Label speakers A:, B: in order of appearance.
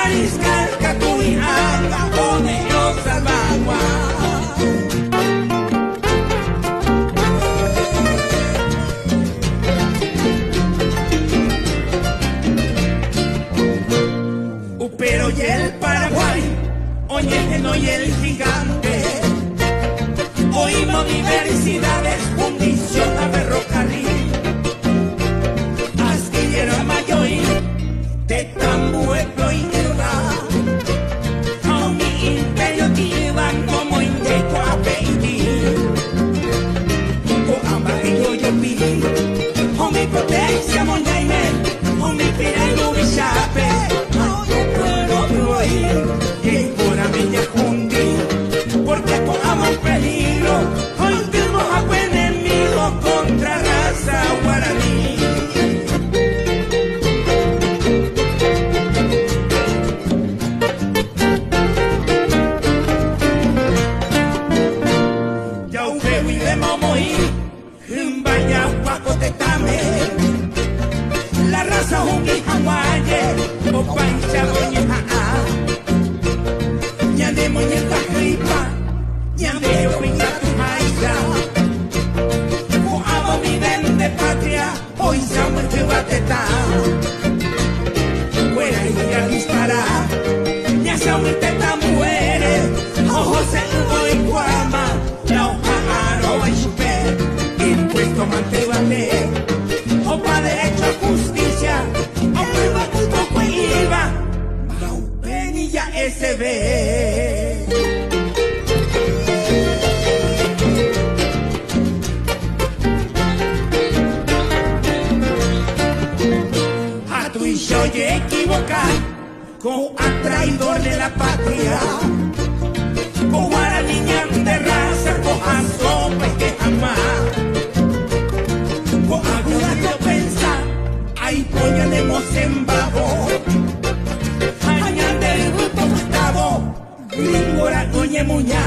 A: mariscal Catuy haga poderosa bagua. Pero y el Paraguay, Oñejeno y el gigante, oímos diversidades, fundición a ferrocarril, astillero a Mayoí, Tetambueco y Irra, a mi imperio que iban como Indeco a Peití, o amarillo yo pidí, o mi potencia Monjaime, o mi pirango Villape. Y por a mí ya juntí, porque pongamos en peligro, hoy tenemos a buen enemigo contra raza guaraní. Yaupeu y de Momoí, vaya guapo tetame, la raza jungi hawaye, o pancha doña de muñeca ripa, ya me oiga tu maíza. Coabo mi de patria, hoy se muerte bateta. Fuera y a disparar, ya se teta muere. Ojo se voy guama, la hoja aro y chupe. Impuesto mantevate, o pa derecho a justicia, o prueba puto cuiva. Maupenilla SB. Yo ye equivocar con a traidor de la patria, con a niña de raza, con a sopa y que jamás, con a cuidado pensar, ahí ponemos en babo, añade el grupo Gustavo, gringora coñe muña.